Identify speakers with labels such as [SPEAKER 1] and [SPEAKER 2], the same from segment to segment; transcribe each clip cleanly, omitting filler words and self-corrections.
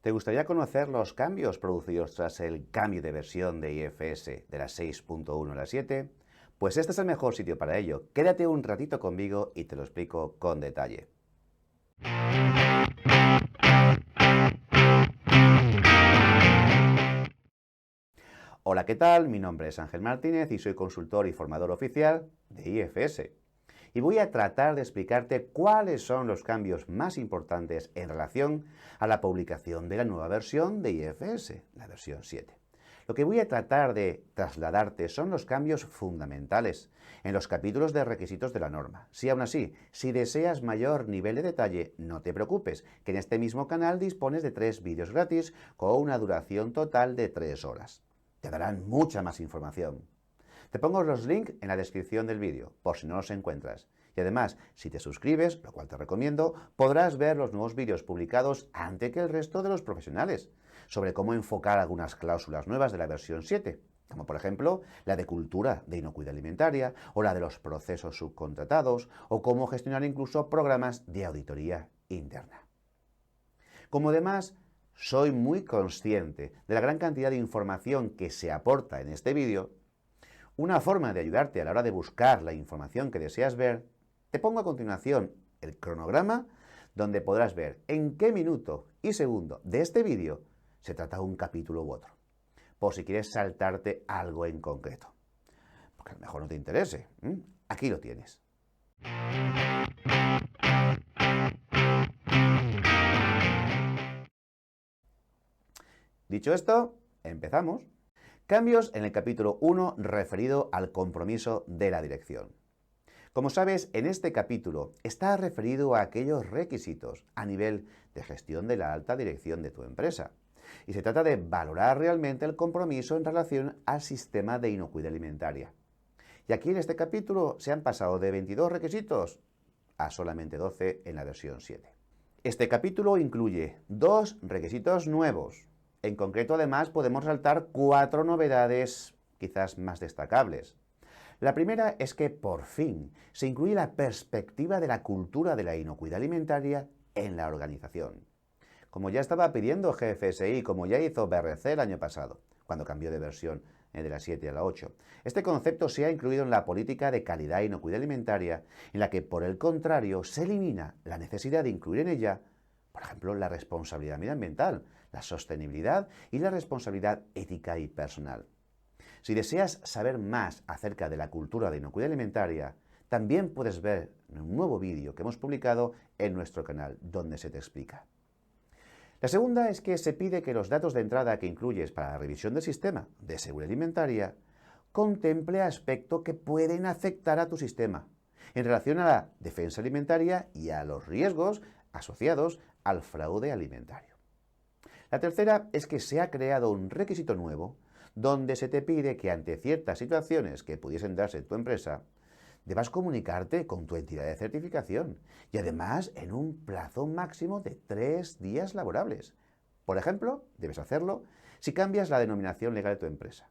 [SPEAKER 1] ¿Te gustaría conocer los cambios producidos tras el cambio de versión de IFS de la 6.1 a la 7? Pues este es el mejor sitio para ello. Quédate un ratito conmigo y te lo explico con detalle. Hola, ¿qué tal? Mi nombre es Ángel Martínez y soy consultor y formador oficial de IFS. Y voy a tratar de explicarte cuáles son los cambios más importantes en relación a la publicación de la nueva versión de IFS, la versión 7. Lo que voy a tratar de trasladarte son los cambios fundamentales en los capítulos de requisitos de la norma. Si aún así, si deseas mayor nivel de detalle, no te preocupes, que en este mismo canal dispones de 3 vídeos gratis con una duración total de 3 horas. Te darán mucha más información. Te pongo los links en la descripción del vídeo, por si no los encuentras. Y además, si te suscribes, lo cual te recomiendo, podrás ver los nuevos vídeos publicados antes que el resto de los profesionales, sobre cómo enfocar algunas cláusulas nuevas de la versión 7, como por ejemplo la de cultura de inocuidad alimentaria, o la de los procesos subcontratados, o cómo gestionar incluso programas de auditoría interna. Como además, soy muy consciente de la gran cantidad de información que se aporta en este vídeo. Una forma de ayudarte a la hora de buscar la información que deseas ver, te pongo a continuación el cronograma donde podrás ver en qué minuto y segundo de este vídeo se trata un capítulo u otro, por si quieres saltarte algo en concreto, porque a lo mejor no te interese. Aquí lo tienes. Dicho esto, empezamos. Cambios en el capítulo 1 referido al compromiso de la dirección. Como sabes, en este capítulo está referido a aquellos requisitos a nivel de gestión de la alta dirección de tu empresa. Y se trata de valorar realmente el compromiso en relación al sistema de inocuidad alimentaria. Y aquí en este capítulo se han pasado de 22 requisitos a solamente 12 en la versión 7. Este capítulo incluye 2 requisitos nuevos. En concreto, además, podemos resaltar 4 novedades quizás más destacables. La primera es que, por fin, se incluye la perspectiva de la cultura de la inocuidad alimentaria en la organización. Como ya estaba pidiendo GFSI, como ya hizo BRC el año pasado, cuando cambió de versión de la 7 a la 8. Este concepto se ha incluido en la política de calidad e inocuidad alimentaria, en la que, por el contrario, se elimina la necesidad de incluir en ella, por ejemplo, la responsabilidad medioambiental, la sostenibilidad y la responsabilidad ética y personal. Si deseas saber más acerca de la cultura de inocuidad alimentaria, también puedes ver un nuevo vídeo que hemos publicado en nuestro canal, donde se te explica. La segunda es que se pide que los datos de entrada que incluyes para la revisión del sistema de seguridad alimentaria contemple aspectos que pueden afectar a tu sistema en relación a la defensa alimentaria y a los riesgos asociados al fraude alimentario. La tercera es que se ha creado un requisito nuevo donde se te pide que ante ciertas situaciones que pudiesen darse en tu empresa, debas comunicarte con tu entidad de certificación y además en un plazo máximo de 3 días laborables. Por ejemplo, debes hacerlo si cambias la denominación legal de tu empresa,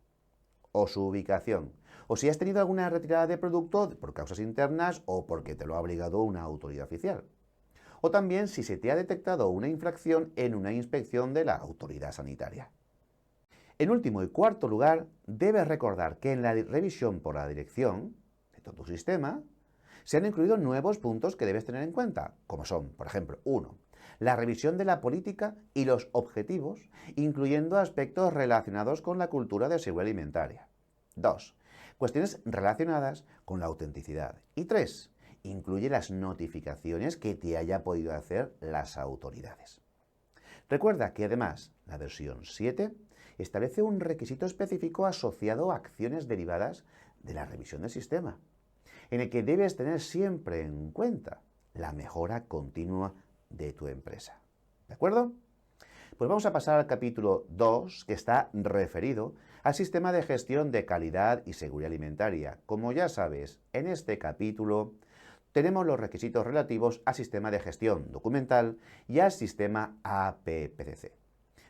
[SPEAKER 1] o su ubicación, o si has tenido alguna retirada de producto por causas internas o porque te lo ha obligado una autoridad oficial. O también si se te ha detectado una infracción en una inspección de la autoridad sanitaria. En último y cuarto lugar, debes recordar que en la revisión por la dirección de todo tu sistema se han incluido nuevos puntos que debes tener en cuenta, como son, por ejemplo, 1. La revisión de la política y los objetivos, incluyendo aspectos relacionados con la cultura de seguridad alimentaria. 2. Cuestiones relacionadas con la autenticidad. Y 3. Incluye las notificaciones que te haya podido hacer las autoridades. Recuerda que además la versión 7 establece un requisito específico asociado a acciones derivadas de la revisión del sistema, en el que debes tener siempre en cuenta la mejora continua de tu empresa. ¿De acuerdo? Pues vamos a pasar al capítulo 2, que está referido al sistema de gestión de calidad y seguridad alimentaria. Como ya sabes, en este capítulo tenemos los requisitos relativos al sistema de gestión documental y al sistema APPCC.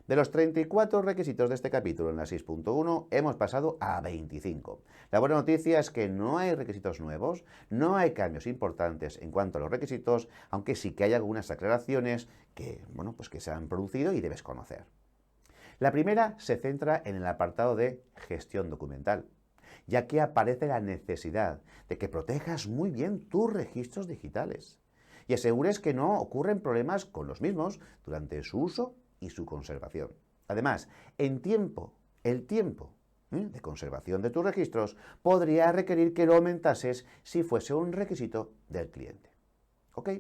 [SPEAKER 1] De los 34 requisitos de este capítulo en la 6.1 hemos pasado a 25. La buena noticia es que no hay requisitos nuevos, no hay cambios importantes en cuanto a los requisitos, aunque sí que hay algunas aclaraciones que, pues que se han producido y debes conocer. La primera se centra en el apartado de gestión documental, ya que aparece la necesidad de que protejas muy bien tus registros digitales y asegures que no ocurren problemas con los mismos durante su uso y su conservación. Además, el tiempo de conservación de tus registros podría requerir que lo aumentases si fuese un requisito del cliente. ¿Ok?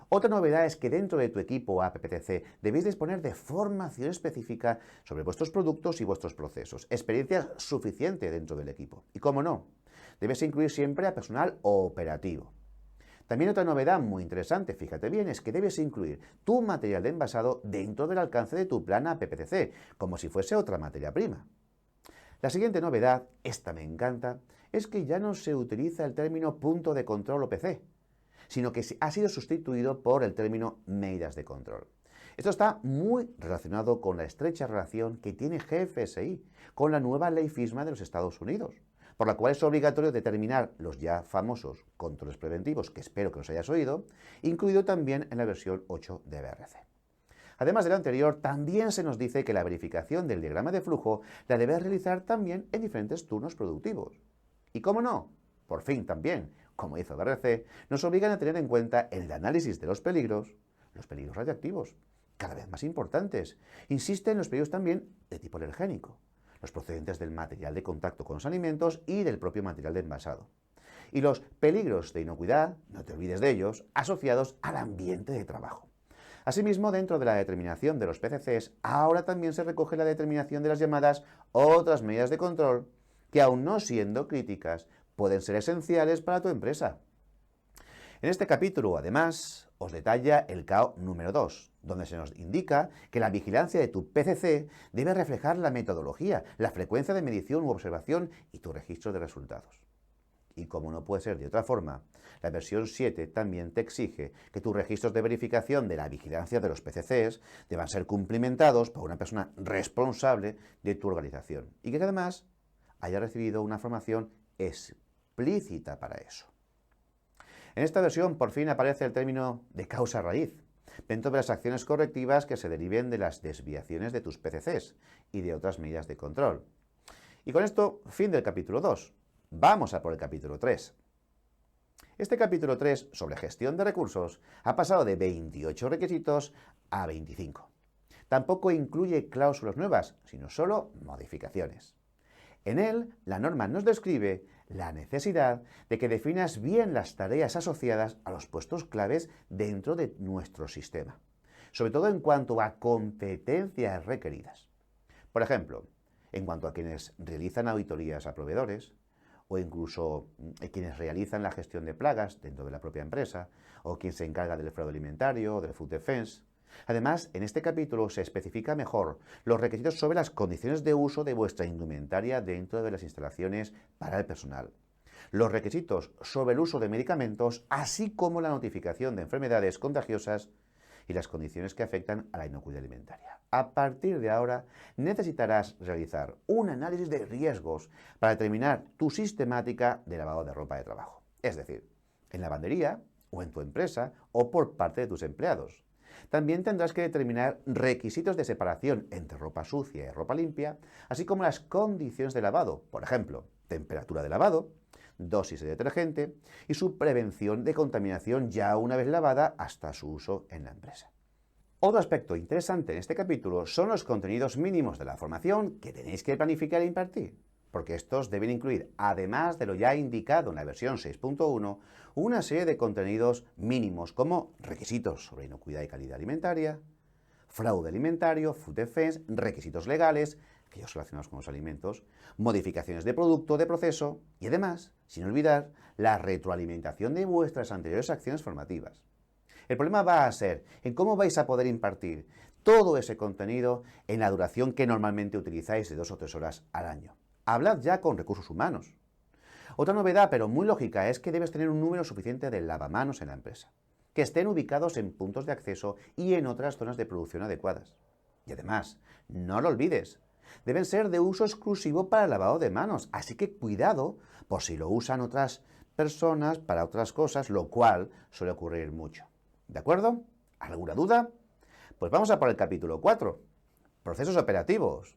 [SPEAKER 1] Otra novedad es que dentro de tu equipo APPTC debéis disponer de formación específica sobre vuestros productos y vuestros procesos, experiencia suficiente dentro del equipo. Y cómo no, debes incluir siempre a personal operativo. También otra novedad muy interesante, fíjate bien, es que debes incluir tu material de envasado dentro del alcance de tu plan APPTC, como si fuese otra materia prima. La siguiente novedad, esta me encanta, es que ya no se utiliza el término punto de control o PC, sino que ha sido sustituido por el término medidas de control. Esto está muy relacionado con la estrecha relación que tiene GFSI con la nueva ley FISMA de los Estados Unidos, por la cual es obligatorio determinar los ya famosos controles preventivos, que espero que los hayas oído, incluido también en la versión 8 de BRC. Además de lo anterior, también se nos dice que la verificación del diagrama de flujo la debes realizar también en diferentes turnos productivos. Y cómo no, por fin también, como hizo BRC, nos obligan a tener en cuenta el análisis de los peligros radiactivos, cada vez más importantes. Insiste en los peligros también de tipo alergénico, los procedentes del material de contacto con los alimentos y del propio material de envasado. Y los peligros de inocuidad, no te olvides de ellos, asociados al ambiente de trabajo. Asimismo, dentro de la determinación de los PCCs, ahora también se recoge la determinación de las llamadas otras medidas de control, que aun no siendo críticas, pueden ser esenciales para tu empresa. En este capítulo, además, os detalla el CAO número 2, donde se nos indica que la vigilancia de tu PCC debe reflejar la metodología, la frecuencia de medición u observación y tu registro de resultados. Y como no puede ser de otra forma, la versión 7 también te exige que tus registros de verificación de la vigilancia de los PCCs deban ser cumplimentados por una persona responsable de tu organización y que además haya recibido una formación explícita para eso. En esta versión por fin aparece el término de causa raíz, dentro de las acciones correctivas que se deriven de las desviaciones de tus PCCs y de otras medidas de control. Y con esto, fin del capítulo 2. Vamos a por el capítulo 3. Este capítulo 3, sobre gestión de recursos, ha pasado de 28 requisitos a 25. Tampoco incluye cláusulas nuevas, sino solo modificaciones. En él, la norma nos describe la necesidad de que definas bien las tareas asociadas a los puestos claves dentro de nuestro sistema, sobre todo en cuanto a competencias requeridas. Por ejemplo, en cuanto a quienes realizan auditorías a proveedores, o incluso quienes realizan la gestión de plagas dentro de la propia empresa, o quien se encarga del fraude alimentario o del food defense. Además, en este capítulo se especifica mejor los requisitos sobre las condiciones de uso de vuestra indumentaria dentro de las instalaciones para el personal, los requisitos sobre el uso de medicamentos, así como la notificación de enfermedades contagiosas y las condiciones que afectan a la inocuidad alimentaria. A partir de ahora necesitarás realizar un análisis de riesgos para determinar tu sistemática de lavado de ropa de trabajo, es decir, en lavandería o en tu empresa o por parte de tus empleados. También tendrás que determinar requisitos de separación entre ropa sucia y ropa limpia, así como las condiciones de lavado, por ejemplo, temperatura de lavado, dosis de detergente y su prevención de contaminación ya una vez lavada hasta su uso en la empresa. Otro aspecto interesante en este capítulo son los contenidos mínimos de la formación que tenéis que planificar e impartir, porque estos deben incluir, además de lo ya indicado en la versión 6.1, una serie de contenidos mínimos como requisitos sobre inocuidad y calidad alimentaria, fraude alimentario, food defense, requisitos legales, aquellos relacionados con los alimentos, modificaciones de producto, de proceso y además, sin olvidar, la retroalimentación de vuestras anteriores acciones formativas. El problema va a ser en cómo vais a poder impartir todo ese contenido en la duración que normalmente utilizáis de 2 o 3 horas al año. Hablad ya con recursos humanos. Otra novedad, pero muy lógica, es que debes tener un número suficiente de lavamanos en la empresa, que estén ubicados en puntos de acceso y en otras zonas de producción adecuadas. Y además, no lo olvides, deben ser de uso exclusivo para el lavado de manos, así que cuidado por si lo usan otras personas para otras cosas, lo cual suele ocurrir mucho. ¿De acuerdo? ¿Alguna duda? Pues vamos a por el capítulo 4, procesos operativos.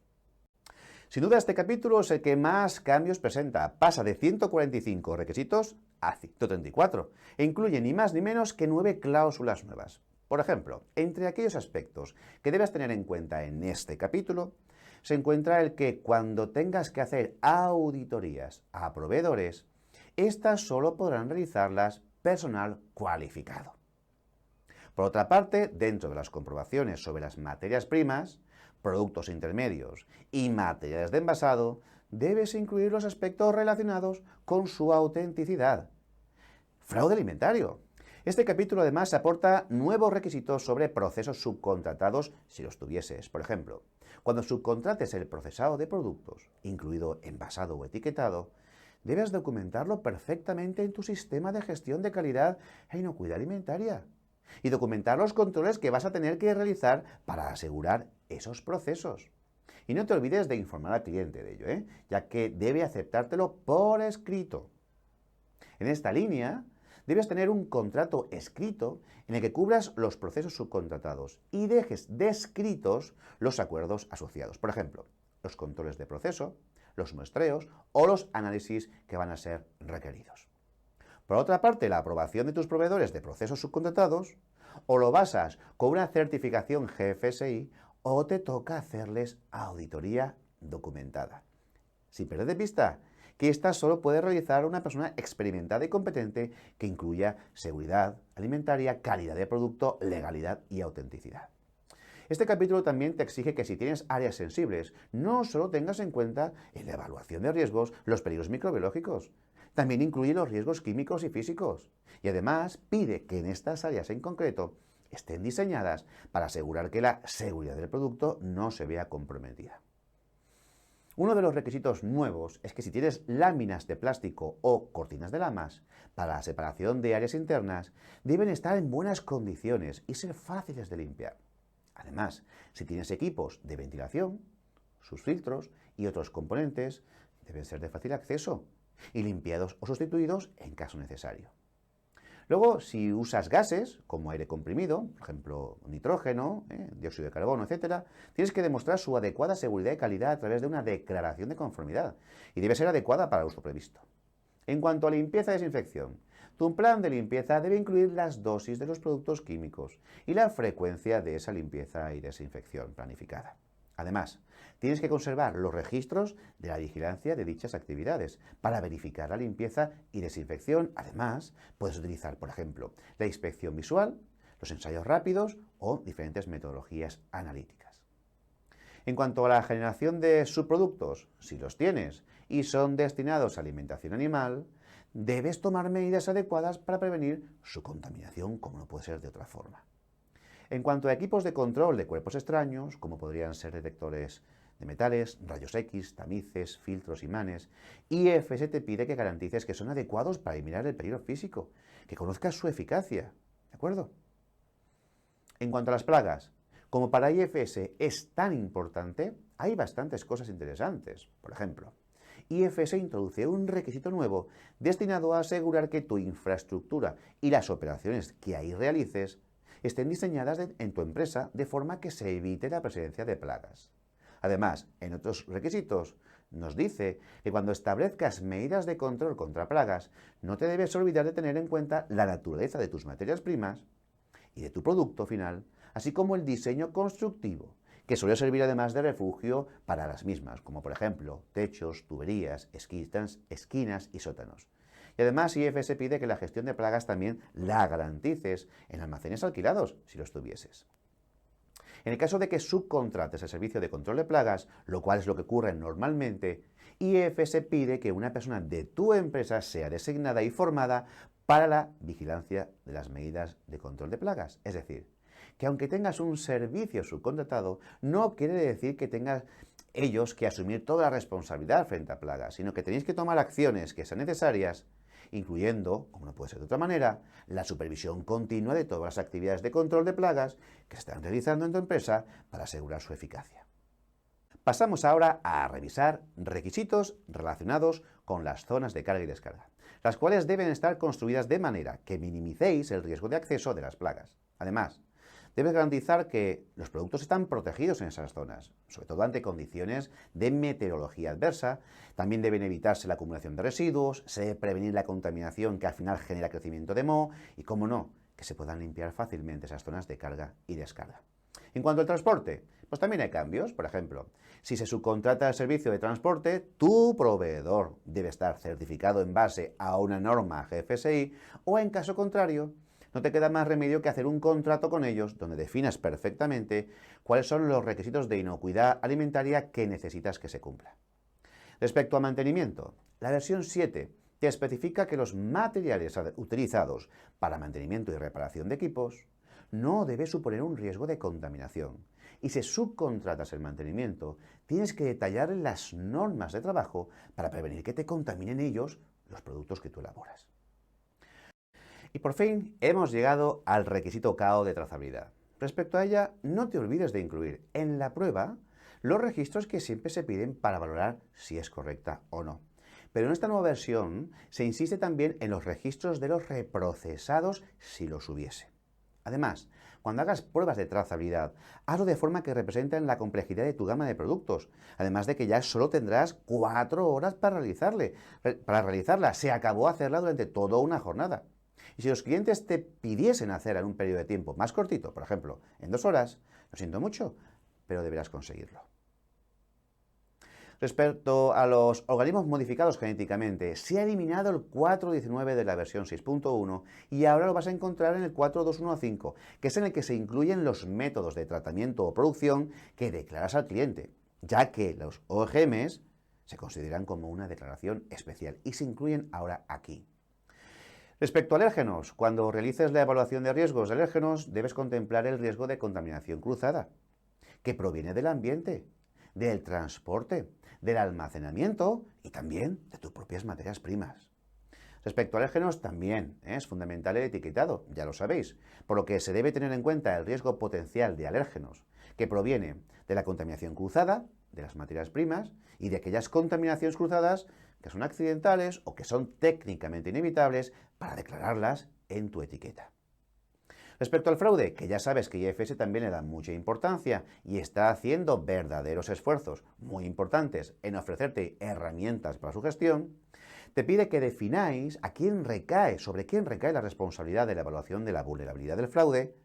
[SPEAKER 1] Sin duda este capítulo es el que más cambios presenta, pasa de 145 requisitos a 134 e incluye ni más ni menos que 9 cláusulas nuevas. Por ejemplo, entre aquellos aspectos que debes tener en cuenta en este capítulo, se encuentra el que cuando tengas que hacer auditorías a proveedores, estas solo podrán realizarlas personal cualificado. Por otra parte, dentro de las comprobaciones sobre las materias primas, productos intermedios y materiales de envasado, debes incluir los aspectos relacionados con su autenticidad. Fraude alimentario. Este capítulo además aporta nuevos requisitos sobre procesos subcontratados si los tuvieses. Por ejemplo, cuando subcontrates el procesado de productos, incluido envasado o etiquetado, debes documentarlo perfectamente en tu sistema de gestión de calidad e inocuidad alimentaria y documentar los controles que vas a tener que realizar para asegurar esos procesos. Y no te olvides de informar al cliente de ello, ya que debe aceptártelo por escrito. En esta línea, debes tener un contrato escrito en el que cubras los procesos subcontratados y dejes descritos los acuerdos asociados. Por ejemplo, los controles de proceso, los muestreos o los análisis que van a ser requeridos. Por otra parte, la aprobación de tus proveedores de procesos subcontratados, o lo basas con una certificación GFSI o te toca hacerles auditoría documentada. Sin perder de vista que esta solo puede realizar una persona experimentada y competente que incluya seguridad alimentaria, calidad de producto, legalidad y autenticidad. Este capítulo también te exige que si tienes áreas sensibles, no solo tengas en cuenta en la evaluación de riesgos los peligros microbiológicos, también incluye los riesgos químicos y físicos. Y además pide que en estas áreas en concreto estén diseñadas para asegurar que la seguridad del producto no se vea comprometida. Uno de los requisitos nuevos es que si tienes láminas de plástico o cortinas de lamas para la separación de áreas internas, deben estar en buenas condiciones y ser fáciles de limpiar. Además, si tienes equipos de ventilación, sus filtros y otros componentes deben ser de fácil acceso y limpiados o sustituidos en caso necesario. Luego, si usas gases, como aire comprimido, por ejemplo, nitrógeno, dióxido de carbono, etc., tienes que demostrar su adecuada seguridad y calidad a través de una declaración de conformidad y debe ser adecuada para el uso previsto. En cuanto a limpieza y desinfección, tu plan de limpieza debe incluir las dosis de los productos químicos y la frecuencia de esa limpieza y desinfección planificada. Además, tienes que conservar los registros de la vigilancia de dichas actividades para verificar la limpieza y desinfección. Además, puedes utilizar, por ejemplo, la inspección visual, los ensayos rápidos o diferentes metodologías analíticas. En cuanto a la generación de subproductos, si los tienes y son destinados a alimentación animal, debes tomar medidas adecuadas para prevenir su contaminación, como no puede ser de otra forma. En cuanto a equipos de control de cuerpos extraños, como podrían ser detectores de metales, rayos X, tamices, filtros, imanes, IFS te pide que garantices que son adecuados para eliminar el peligro físico, que conozcas su eficacia, ¿de acuerdo? En cuanto a las plagas, como para IFS es tan importante, hay bastantes cosas interesantes. Por ejemplo, IFS introduce un requisito nuevo destinado a asegurar que tu infraestructura y las operaciones que ahí realices estén diseñadas en tu empresa de forma que se evite la presencia de plagas. Además, en otros requisitos, nos dice que cuando establezcas medidas de control contra plagas, no te debes olvidar de tener en cuenta la naturaleza de tus materias primas y de tu producto final, así como el diseño constructivo, que suele servir además de refugio para las mismas, como por ejemplo techos, tuberías, esquinas y sótanos. Y además IFS pide que la gestión de plagas también la garantices en almacenes alquilados, si los tuvieses. En el caso de que subcontrates el servicio de control de plagas, lo cual es lo que ocurre normalmente, IFS pide que una persona de tu empresa sea designada y formada para la vigilancia de las medidas de control de plagas. Es decir, que aunque tengas un servicio subcontratado, no quiere decir que tengas ellos que asumir toda la responsabilidad frente a plagas, sino que tenéis que tomar acciones que sean necesarias incluyendo, como no puede ser de otra manera, la supervisión continua de todas las actividades de control de plagas que se están realizando en tu empresa para asegurar su eficacia. Pasamos ahora a revisar requisitos relacionados con las zonas de carga y descarga, las cuales deben estar construidas de manera que minimicéis el riesgo de acceso de las plagas. Además, debes garantizar que los productos están protegidos en esas zonas, sobre todo ante condiciones de meteorología adversa. También deben evitarse la acumulación de residuos, se debe prevenir la contaminación que al final genera crecimiento de moho y, como no, que se puedan limpiar fácilmente esas zonas de carga y descarga. En cuanto al transporte, pues también hay cambios. Por ejemplo, si se subcontrata el servicio de transporte, tu proveedor debe estar certificado en base a una norma GFSI o, en caso contrario, no te queda más remedio que hacer un contrato con ellos donde definas perfectamente cuáles son los requisitos de inocuidad alimentaria que necesitas que se cumpla. Respecto a mantenimiento, la versión 7 te especifica que los materiales utilizados para mantenimiento y reparación de equipos no debe suponer un riesgo de contaminación. Y si subcontratas el mantenimiento, tienes que detallar las normas de trabajo para prevenir que te contaminen ellos los productos que tú elaboras. Y por fin hemos llegado al requisito KO de trazabilidad. Respecto a ella, no te olvides de incluir en la prueba los registros que siempre se piden para valorar si es correcta o no. Pero en esta nueva versión se insiste también en los registros de los reprocesados si los hubiese. Además, cuando hagas pruebas de trazabilidad, hazlo de forma que representen la complejidad de tu gama de productos, además de que ya solo tendrás 4 horas para realizarla. Se acabó hacerla durante toda una jornada. Y si los clientes te pidiesen hacerla en un periodo de tiempo más cortito, por ejemplo, en 2 horas, lo siento mucho, pero deberás conseguirlo. Respecto a los organismos modificados genéticamente, se ha eliminado el 4.19 de la versión 6.1 y ahora lo vas a encontrar en el 4.215, que es en el que se incluyen los métodos de tratamiento o producción que declaras al cliente, ya que los OGMs se consideran como una declaración especial y se incluyen ahora aquí. Respecto a alérgenos, cuando realices la evaluación de riesgos de alérgenos, debes contemplar el riesgo de contaminación cruzada, que proviene del ambiente, del transporte, del almacenamiento y también de tus propias materias primas. Respecto a alérgenos, también es fundamental el etiquetado, ya lo sabéis, por lo que se debe tener en cuenta el riesgo potencial de alérgenos, que proviene de la contaminación cruzada, de las materias primas y de aquellas contaminaciones cruzadas que son accidentales o que son técnicamente inevitables para declararlas en tu etiqueta. Respecto al fraude, que ya sabes que IFS también le da mucha importancia y está haciendo verdaderos esfuerzos muy importantes en ofrecerte herramientas para su gestión, te pide que defináis sobre quién recae la responsabilidad de la evaluación de la vulnerabilidad del fraude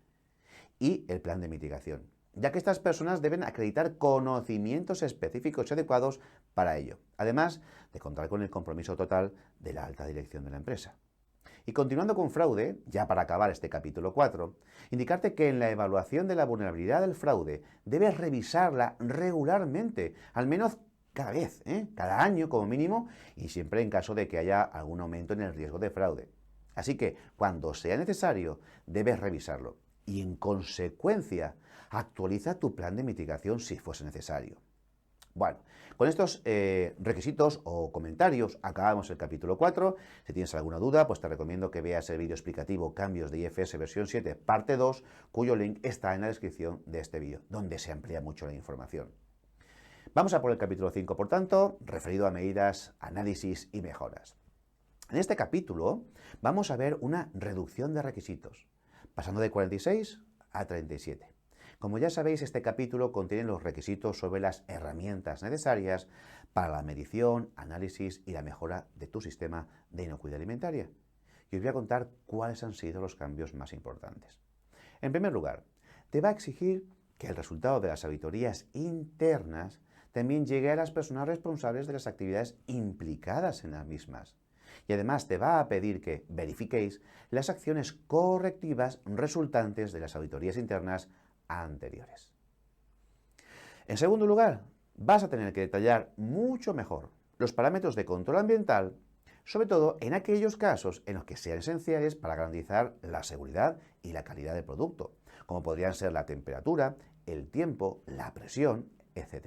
[SPEAKER 1] y el plan de mitigación, ya que estas personas deben acreditar conocimientos específicos y adecuados para ello, además de contar con el compromiso total de la alta dirección de la empresa. Y continuando con fraude, ya para acabar este capítulo 4, indicarte que en la evaluación de la vulnerabilidad del fraude debes revisarla regularmente, al menos cada vez, cada año como mínimo, y siempre en caso de que haya algún aumento en el riesgo de fraude. Así que, cuando sea necesario, debes revisarlo y, en consecuencia, actualiza tu plan de mitigación si fuese necesario. Bueno, con estos requisitos o comentarios acabamos el capítulo 4. Si tienes alguna duda, pues te recomiendo que veas el vídeo explicativo Cambios de IFS versión 7, parte 2, cuyo link está en la descripción de este vídeo, donde se amplía mucho la información. Vamos a por el capítulo 5, por tanto, referido a medidas, análisis y mejoras. En este capítulo vamos a ver una reducción de requisitos, pasando de 46 a 37. Como ya sabéis, este capítulo contiene los requisitos sobre las herramientas necesarias para la medición, análisis y la mejora de tu sistema de inocuidad alimentaria. Y os voy a contar cuáles han sido los cambios más importantes. En primer lugar, te va a exigir que el resultado de las auditorías internas también llegue a las personas responsables de las actividades implicadas en las mismas. Y además te va a pedir que verifiquéis las acciones correctivas resultantes de las auditorías internas anteriores. En segundo lugar, vas a tener que detallar mucho mejor los parámetros de control ambiental, sobre todo en aquellos casos en los que sean esenciales para garantizar la seguridad y la calidad del producto, como podrían ser la temperatura, el tiempo, la presión, etc.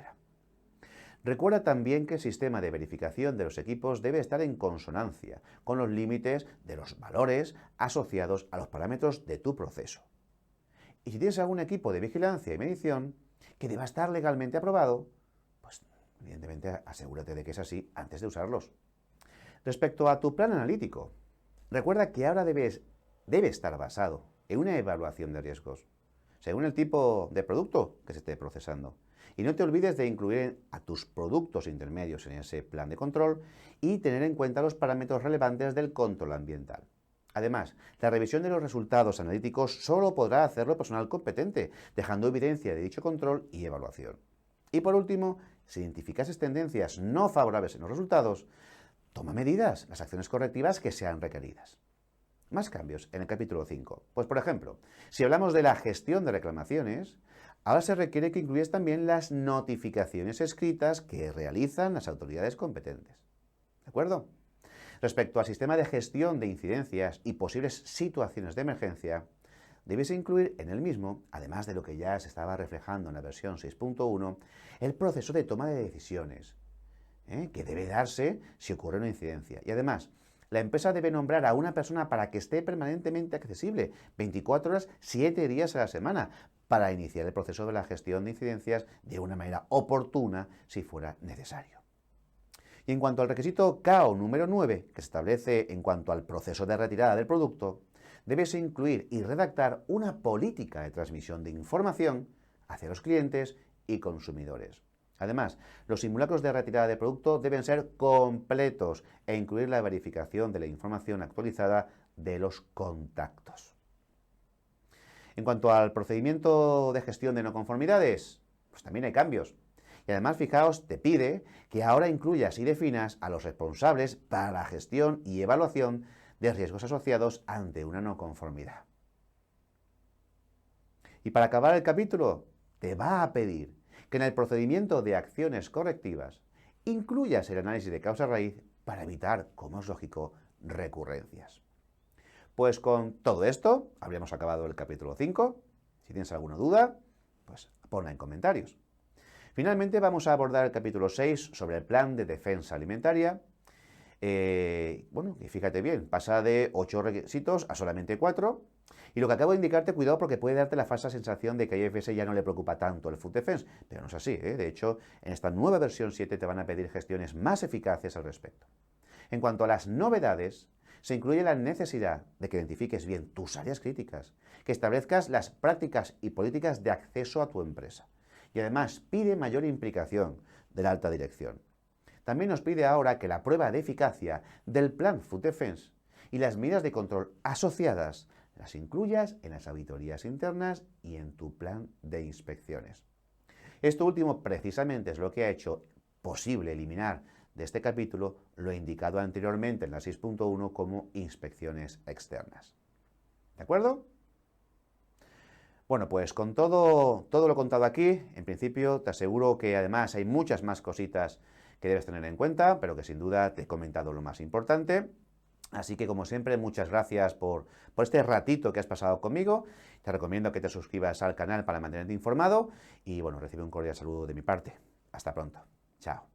[SPEAKER 1] Recuerda también que el sistema de verificación de los equipos debe estar en consonancia con los límites de los valores asociados a los parámetros de tu proceso. Y si tienes algún equipo de vigilancia y medición que deba estar legalmente aprobado, pues evidentemente asegúrate de que es así antes de usarlos. Respecto a tu plan analítico, recuerda que ahora debe estar basado en una evaluación de riesgos, según el tipo de producto que se esté procesando. Y no te olvides de incluir a tus productos intermedios en ese plan de control y tener en cuenta los parámetros relevantes del control ambiental. Además, la revisión de los resultados analíticos solo podrá hacerlo personal competente, dejando evidencia de dicho control y evaluación. Y por último, si identificas tendencias no favorables en los resultados, toma medidas, las acciones correctivas que sean requeridas. Más cambios en el capítulo 5. Pues por ejemplo, si hablamos de la gestión de reclamaciones, ahora se requiere que incluyas también las notificaciones escritas que realizan las autoridades competentes. ¿De acuerdo? Respecto al sistema de gestión de incidencias y posibles situaciones de emergencia, debes incluir en el mismo, además de lo que ya se estaba reflejando en la versión 6.1, el proceso de toma de decisiones, que debe darse si ocurre una incidencia. Y además, la empresa debe nombrar a una persona para que esté permanentemente accesible, 24 horas, 7 días a la semana, para iniciar el proceso de la gestión de incidencias de una manera oportuna si fuera necesario. Y en cuanto al requisito KO número 9, que se establece en cuanto al proceso de retirada del producto, debes incluir y redactar una política de transmisión de información hacia los clientes y consumidores. Además, los simulacros de retirada de producto deben ser completos e incluir la verificación de la información actualizada de los contactos. En cuanto al procedimiento de gestión de no conformidades, pues también hay cambios. Y además, fijaos, te pide que ahora incluyas y definas a los responsables para la gestión y evaluación de riesgos asociados ante una no conformidad. Y para acabar el capítulo, te va a pedir que en el procedimiento de acciones correctivas incluyas el análisis de causa raíz para evitar, como es lógico, recurrencias. Pues con todo esto habríamos acabado el capítulo 5. Si tienes alguna duda, pues ponla en comentarios. Finalmente vamos a abordar el capítulo 6 sobre el plan de defensa alimentaria. Y fíjate bien, pasa de 8 requisitos a solamente 4. Y lo que acabo de indicarte, cuidado porque puede darte la falsa sensación de que a IFS ya no le preocupa tanto el Food Defense, pero no es así, ¿eh? De hecho, en esta nueva versión 7 te van a pedir gestiones más eficaces al respecto. En cuanto a las novedades, se incluye la necesidad de que identifiques bien tus áreas críticas, que establezcas las prácticas y políticas de acceso a tu empresa. Y además pide mayor implicación de la alta dirección. También nos pide ahora que la prueba de eficacia del plan Food Defense y las medidas de control asociadas las incluyas en las auditorías internas y en tu plan de inspecciones. Esto último precisamente es lo que ha hecho posible eliminar de este capítulo lo indicado anteriormente en la 6.1 como inspecciones externas. ¿De acuerdo? Bueno, pues con todo lo contado aquí, en principio te aseguro que además hay muchas más cositas que debes tener en cuenta, pero que sin duda te he comentado lo más importante. Así que, como siempre, muchas gracias por este ratito que has pasado conmigo. Te recomiendo que te suscribas al canal para mantenerte informado y, bueno, recibe un cordial saludo de mi parte. Hasta pronto. Chao.